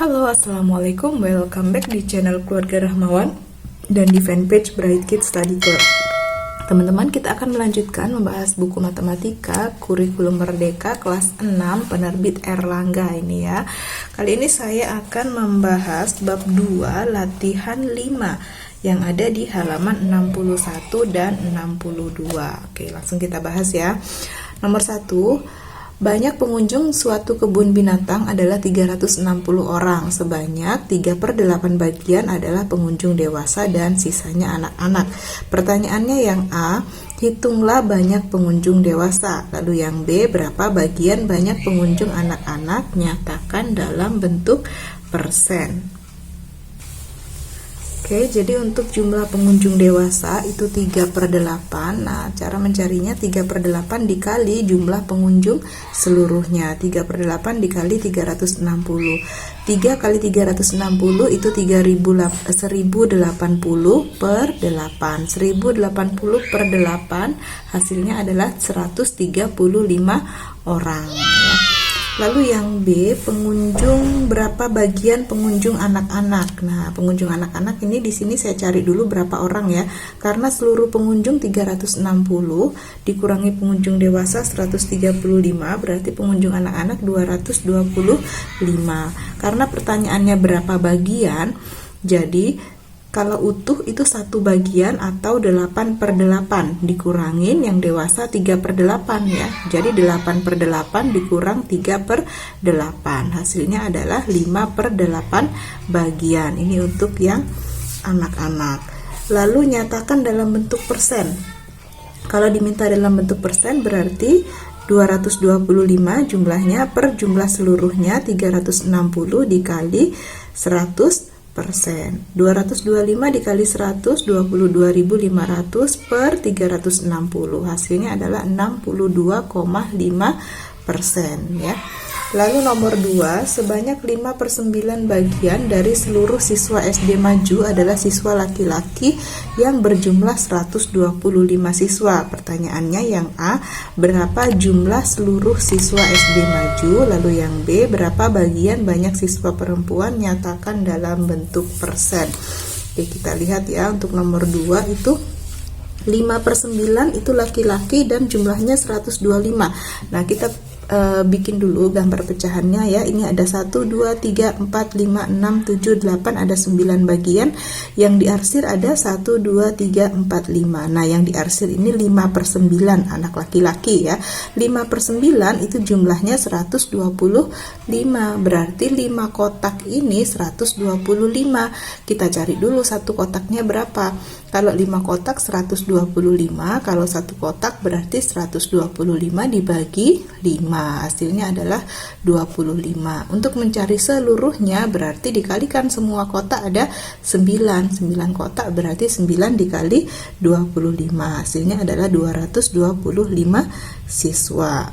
Halo, assalamualaikum. Welcome back di channel Keluarga Rahmawan dan di fanpage Bright Kids Study Club. Teman-teman, kita akan melanjutkan membahas buku matematika kurikulum merdeka kelas 6 penerbit Erlangga ini ya. Kali ini saya akan membahas bab 2 latihan 5 yang ada di halaman 61 dan 62. Oke, langsung kita bahas ya. Nomor 1, banyak pengunjung suatu kebun binatang adalah 360 orang. Sebanyak 3/8 bagian adalah pengunjung dewasa dan sisanya anak-anak. Pertanyaannya yang A, hitunglah banyak pengunjung dewasa. Lalu yang B, berapa bagian banyak pengunjung anak-anak? Nyatakan dalam bentuk persen. Oke, jadi untuk jumlah pengunjung dewasa itu 3/8. Nah, cara mencarinya 3/8 dikali jumlah pengunjung seluruhnya. 3/8 dikali 360. 3 kali 360 itu 1080 per 8. 1080 per 8 hasilnya adalah 135 orang ya. Lalu yang B, pengunjung berapa bagian pengunjung anak-anak. Nah, pengunjung anak-anak ini di sini saya cari dulu berapa orang ya. Karena seluruh pengunjung 360 dikurangi pengunjung dewasa 135, berarti pengunjung anak-anak 225. Karena pertanyaannya berapa bagian, jadi kalau utuh itu 1 bagian atau 8/8 dikurangin yang dewasa 3/8 ya. Jadi 8/8 dikurang 3/8 hasilnya adalah 5/8 bagian. Ini untuk yang anak-anak. Lalu nyatakan dalam bentuk persen. Kalau diminta dalam bentuk persen berarti 225 jumlahnya per jumlah seluruhnya 360 dikali 100 persen. 225 dikali 100, 22.500 per 360 hasilnya adalah 62,5% ya. Lalu nomor 2, sebanyak 5/9 bagian dari seluruh siswa SD Maju adalah siswa laki-laki yang berjumlah 125 siswa. Pertanyaannya yang A, berapa jumlah seluruh siswa SD Maju? Lalu yang B, berapa bagian banyak siswa perempuan? Nyatakan dalam bentuk persen. Oke, kita lihat ya, untuk nomor 2 itu 5/9 itu laki-laki dan jumlahnya 125. Nah, kita bikin dulu gambar pecahannya ya. Ini ada 1, 2, 3, 4, 5, 6, 7, 8, ada 9 bagian. Yang diarsir ada 1, 2, 3, 4, 5. Nah, yang diarsir ini 5/9 anak laki-laki ya. 5/9 itu jumlahnya 125. Berarti 5 kotak ini 125. Kita cari dulu satu kotaknya berapa. Kalau 5 kotak 125, kalau satu kotak berarti 125 dibagi 5, hasilnya adalah 25. Untuk mencari seluruhnya berarti dikalikan semua kotak ada 9. 9 kotak berarti 9 dikali 25, hasilnya adalah 225 siswa.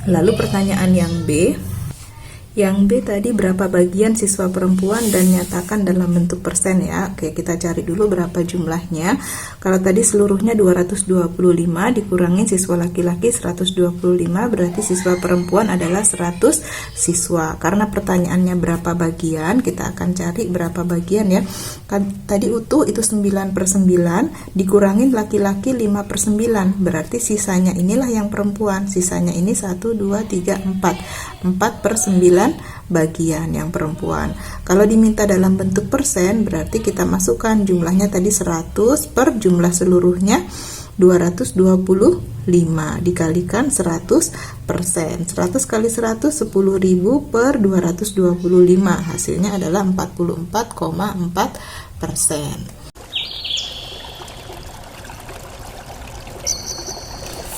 Lalu pertanyaan yang B. Yang B tadi berapa bagian siswa perempuan dan nyatakan dalam bentuk persen ya. Oke, kita cari dulu berapa jumlahnya. Kalau tadi seluruhnya 225 dikurangi siswa laki-laki 125, berarti siswa perempuan adalah 100 siswa. Karena pertanyaannya berapa bagian, kita akan cari berapa bagian ya. Tadi utuh itu 9/9 dikurangin laki-laki 5/9, berarti sisanya inilah yang perempuan. Sisanya ini 1, 2, 3, 4. 4/9 bagian yang perempuan. Kalau diminta dalam bentuk persen berarti kita masukkan jumlahnya tadi 100 per jumlah seluruhnya 225 dikalikan 100%. 100 kali 100 10.000 per 225 hasilnya adalah 44,4%.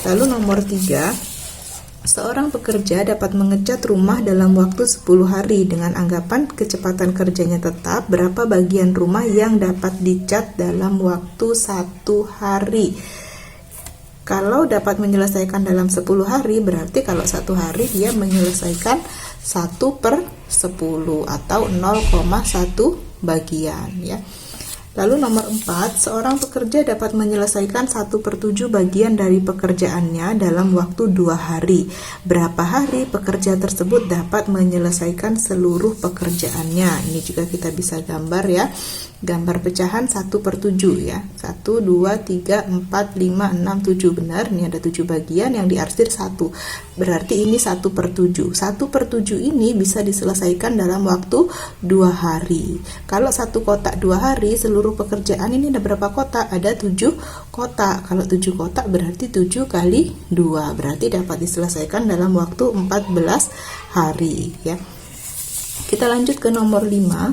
Lalu nomor 3, seorang pekerja dapat mengecat rumah dalam waktu 10 hari dengan anggapan kecepatan kerjanya tetap. Berapa bagian rumah yang dapat dicat dalam waktu 1 hari? Kalau dapat menyelesaikan dalam 10 hari, berarti kalau 1 hari dia menyelesaikan 1/10 atau 0,1 bagian ya. Lalu nomor 4, seorang pekerja dapat menyelesaikan 1/7 bagian dari pekerjaannya dalam waktu 2 hari. Berapa hari pekerja tersebut dapat menyelesaikan seluruh pekerjaannya? Ini juga kita bisa gambar ya. Gambar pecahan 1/7 ya. 1, 2, 3, 4, 5, 6, 7. Benar, ini ada 7 bagian yang diarsir 1. Berarti ini 1/7. 1/7 ini bisa diselesaikan dalam waktu 2 hari. Kalau satu kotak 2 hari, seluruh pekerjaan ini ada berapa kotak? Ada 7 kotak. Kalau 7 kotak berarti 7 kali 2. Berarti dapat diselesaikan dalam waktu 14 hari ya. Kita lanjut ke nomor 5.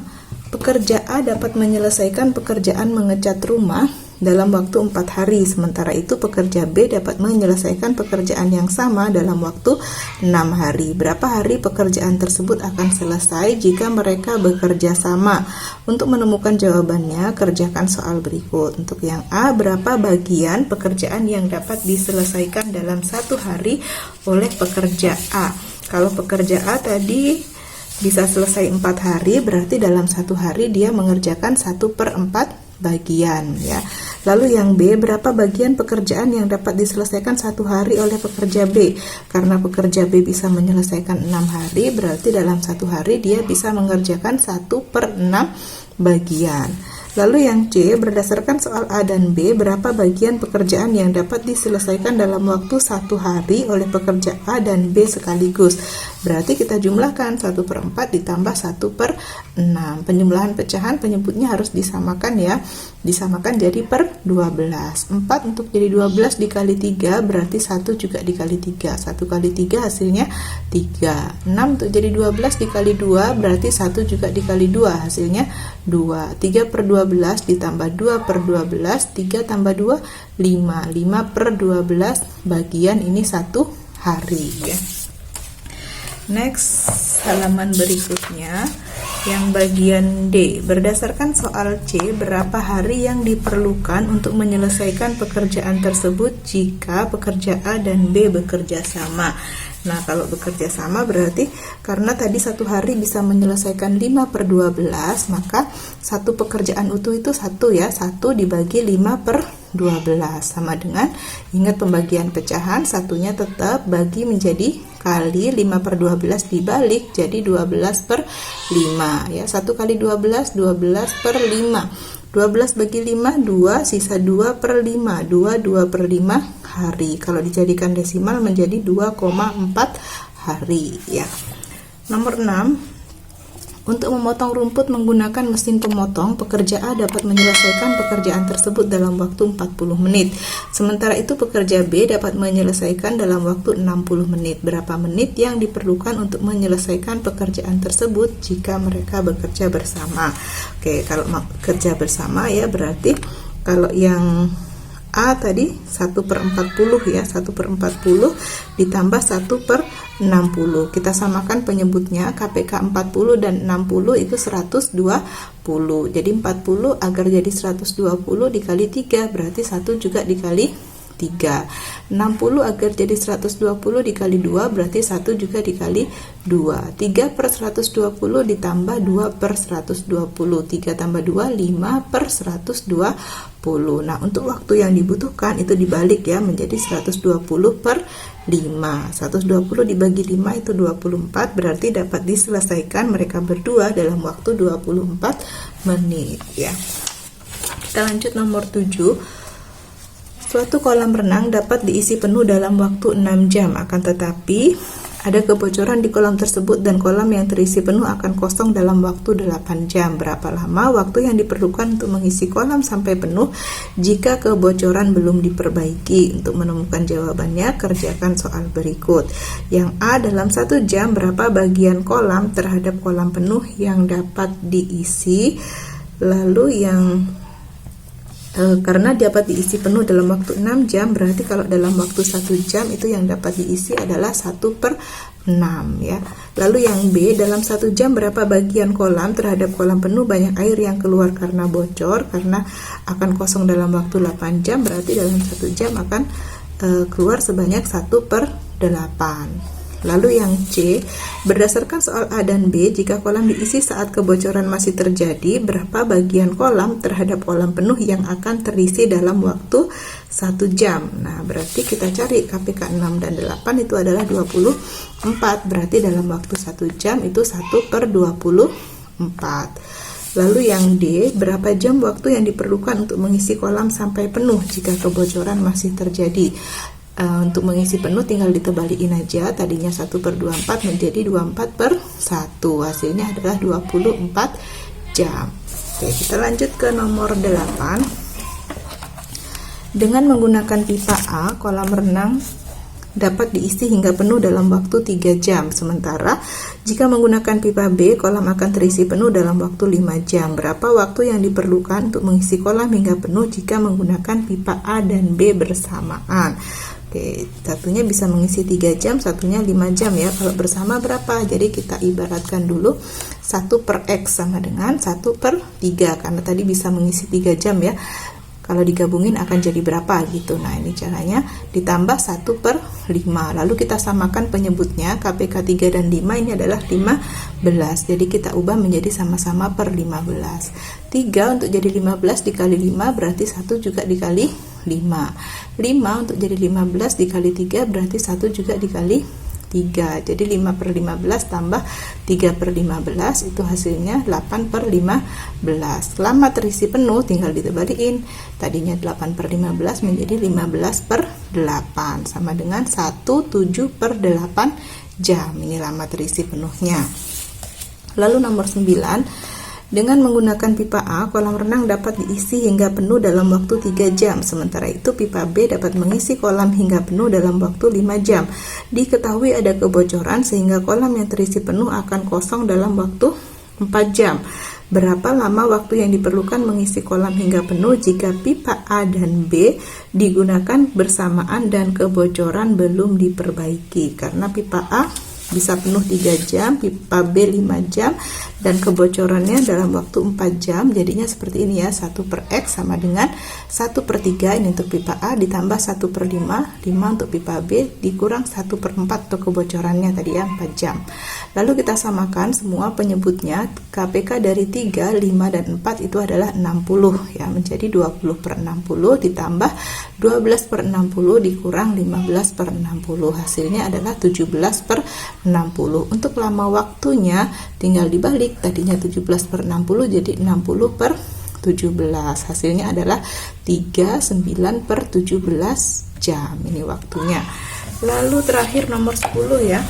Pekerja A dapat menyelesaikan pekerjaan mengecat rumah dalam waktu 4 hari. Sementara itu pekerja B dapat menyelesaikan pekerjaan yang sama dalam waktu 6 hari. Berapa hari pekerjaan tersebut akan selesai jika mereka bekerja sama? Untuk menemukan jawabannya, kerjakan soal berikut. Untuk yang A, berapa bagian pekerjaan yang dapat diselesaikan dalam 1 hari oleh pekerja A? Kalau pekerja A tadi bisa selesai 4 hari, berarti dalam 1 hari dia mengerjakan 1/4 bagian ya. Lalu yang B, berapa bagian pekerjaan yang dapat diselesaikan 1 hari oleh pekerja B? Karena pekerja B bisa menyelesaikan 6 hari, berarti dalam 1 hari dia bisa mengerjakan 1/6 bagian. Lalu yang C, berdasarkan soal A dan B, berapa bagian pekerjaan yang dapat diselesaikan dalam waktu 1 hari oleh pekerja A dan B sekaligus? Berarti kita jumlahkan 1/4 ditambah 1/6. Penjumlahan pecahan penyebutnya harus disamakan ya. Disamakan jadi per 12. 4 untuk jadi 12 dikali 3 berarti 1 juga dikali 3. 1 kali 3 hasilnya 3. 6 untuk jadi 12 dikali 2 berarti 1 juga dikali 2 hasilnya 2. 3/12 ditambah 2/12, 3 tambah 2 5. 5/12 bagian ini 1 hari ya. Next, halaman berikutnya yang bagian D. Berdasarkan soal C, berapa hari yang diperlukan untuk menyelesaikan pekerjaan tersebut jika pekerja A dan B bekerja sama? Nah, kalau bekerja sama berarti karena tadi 1 hari bisa menyelesaikan 5/12, maka satu pekerjaan utuh itu 1 ya. 1 dibagi 5/12 sama dengan, ingat pembagian pecahan, satunya tetap bagi menjadi kali, 5/12 dibalik jadi 12/5 ya. 1 kali 12, 12/5. 12 bagi 5, 2, sisa 2/5. 2/5 hari. Kalau dijadikan desimal menjadi 2,4 hari ya. Nomor 6. Untuk memotong rumput menggunakan mesin pemotong, pekerja A dapat menyelesaikan pekerjaan tersebut dalam waktu 40 menit. Sementara itu pekerja B dapat menyelesaikan dalam waktu 60 menit. Berapa menit yang diperlukan untuk menyelesaikan pekerjaan tersebut jika mereka bekerja bersama? Oke, kalau bekerja bersama ya berarti kalau yang A tadi 1/40 ya, 1/40 ditambah 1/60. Kita samakan penyebutnya, KPK 40 dan 60 itu 120. Jadi 40 agar jadi 120 dikali 3 berarti 1 juga dikali 3. 60 agar jadi 120 dikali 2 berarti 1 juga dikali 2. 3/120 ditambah 2/120. 3 tambah 2, 5/120. Nah, untuk waktu yang dibutuhkan itu dibalik ya menjadi 120/5. 120 dibagi 5 itu 24, berarti dapat diselesaikan mereka berdua dalam waktu 24 menit ya. Kita lanjut nomor 7. Suatu kolam renang dapat diisi penuh dalam waktu 6 jam, akan tetapi ada kebocoran di kolam tersebut dan kolam yang terisi penuh akan kosong dalam waktu 8 jam. Berapa lama waktu yang diperlukan untuk mengisi kolam sampai penuh jika kebocoran belum diperbaiki? Untuk menemukan jawabannya, kerjakan soal berikut. Yang A, dalam 1 jam berapa bagian kolam terhadap kolam penuh yang dapat diisi? Lalu yang karena dapat diisi penuh dalam waktu 6 jam, berarti kalau dalam waktu 1 jam itu yang dapat diisi adalah 1/6 ya. Lalu yang B, dalam 1 jam berapa bagian kolam terhadap kolam penuh banyak air yang keluar karena bocor, karena akan kosong dalam waktu 8 jam, berarti dalam 1 jam akan keluar sebanyak 1/8. Lalu yang C, berdasarkan soal A dan B, jika kolam diisi saat kebocoran masih terjadi, berapa bagian kolam terhadap kolam penuh yang akan terisi dalam waktu 1 jam? Nah, berarti kita cari KPK 6 dan 8 itu adalah 24, berarti dalam waktu 1 jam itu 1/24. Lalu yang D, berapa jam waktu yang diperlukan untuk mengisi kolam sampai penuh jika kebocoran masih terjadi? Untuk mengisi penuh tinggal ditebaliin aja, tadinya 1/24 menjadi 24/1, hasilnya adalah 24 jam. Oke, kita lanjut ke nomor 8. Dengan menggunakan pipa A, kolam renang dapat diisi hingga penuh dalam waktu 3 jam. Sementara jika menggunakan pipa B, kolam akan terisi penuh dalam waktu 5 jam. Berapa waktu yang diperlukan untuk mengisi kolam hingga penuh jika menggunakan pipa A dan B bersamaan? Oke, satunya bisa mengisi 3 jam, satunya 5 jam ya. Kalau bersama berapa? Jadi kita ibaratkan dulu 1/X sama dengan 1/3, karena tadi bisa mengisi 3 jam ya. Kalau digabungin akan jadi berapa gitu. Nah, ini caranya, ditambah 1/5. Lalu kita samakan penyebutnya, KPK 3 dan 5 ini adalah 15. Jadi kita ubah menjadi sama-sama per 15. 3 untuk jadi 15 dikali 5 berarti 1 juga dikali 5. 5 untuk jadi 15 dikali 3 berarti 1 juga dikali 3. Jadi 5/15 tambah 3/15 itu hasilnya 8/15. Lama terisi penuh tinggal ditebaliin. Tadinya 8/15 menjadi 15/8 sama dengan 1/7/8 jam. Ini lama terisi penuhnya. Lalu nomor 9, dengan menggunakan pipa A, kolam renang dapat diisi hingga penuh dalam waktu 3 jam. Sementara itu pipa B dapat mengisi kolam hingga penuh dalam waktu 5 jam. Diketahui ada kebocoran sehingga kolam yang terisi penuh akan kosong dalam waktu 4 jam. Berapa lama waktu yang diperlukan mengisi kolam hingga penuh jika pipa A dan B digunakan bersamaan dan kebocoran belum diperbaiki? Karena pipa A bisa penuh 3 jam, pipa B 5 jam, dan kebocorannya dalam waktu 4 jam. Jadinya seperti ini ya, 1/X sama dengan 1/3 ini untuk pipa A ditambah 1/5, 5 untuk pipa B dikurang 1/4 untuk kebocorannya tadi ya, 4 jam. Lalu kita samakan semua penyebutnya, KPK dari 3, 5, dan 4 itu adalah 60 ya, menjadi 20/60 ditambah 12/60 dikurang 15/60, hasilnya adalah 17/60. Untuk lama waktunya tinggal dibalik, tadinya 17/60 jadi 60/17, hasilnya adalah 39/17 jam. Ini waktunya. Lalu terakhir nomor 10 ya.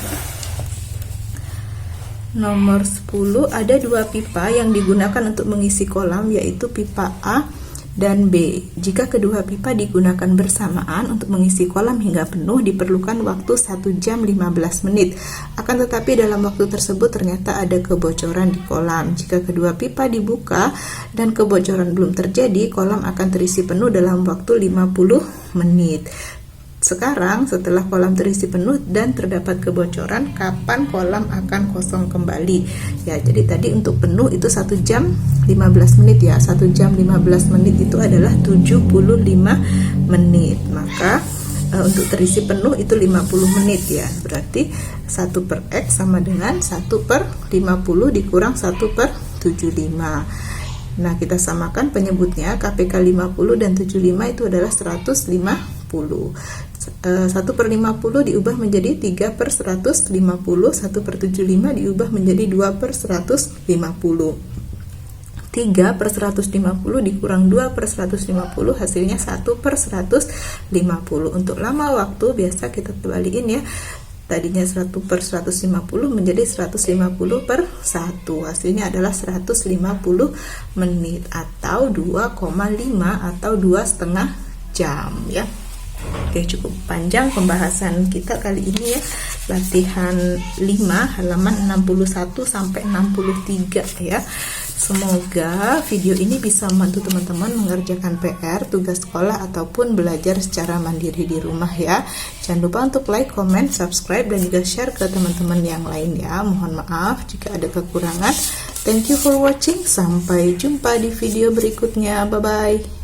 Nomor 10, ada 2 pipa yang digunakan untuk mengisi kolam, yaitu pipa A dan B. Jika kedua pipa digunakan bersamaan untuk mengisi kolam hingga penuh, diperlukan waktu 1 jam 15 menit. Akan tetapi dalam waktu tersebut ternyata ada kebocoran di kolam. Jika kedua pipa dibuka dan kebocoran belum terjadi, kolam akan terisi penuh dalam waktu 50 menit. Sekarang setelah kolam terisi penuh dan terdapat kebocoran, kapan kolam akan kosong kembali? Ya, jadi tadi untuk penuh itu 1 jam 15 menit ya. 1 jam 15 menit itu adalah 75 menit. Maka untuk terisi penuh itu 50 menit ya. Berarti 1/X sama dengan 1/50 dikurang 1/75. Nah, kita samakan penyebutnya, KPK 50 dan 75 itu adalah 150. 1/50 diubah menjadi 3/150, 1/75 diubah menjadi 2/150. 3/150 dikurang 2/150 hasilnya 1/150. Untuk lama waktu biasa kita kebalikin ya, tadinya 1/150 menjadi 150/1, hasilnya adalah 150 menit atau 2,5 atau 2,5 jam ya. Oke, cukup panjang pembahasan kita kali ini ya. Latihan 5 halaman 61 sampai 63 ya. Semoga video ini bisa membantu teman-teman mengerjakan PR, tugas sekolah ataupun belajar secara mandiri di rumah ya. Jangan lupa untuk like, comment, subscribe, dan juga share ke teman-teman yang lain ya. Mohon maaf jika ada kekurangan. Thank you for watching. Sampai jumpa di video berikutnya. Bye bye.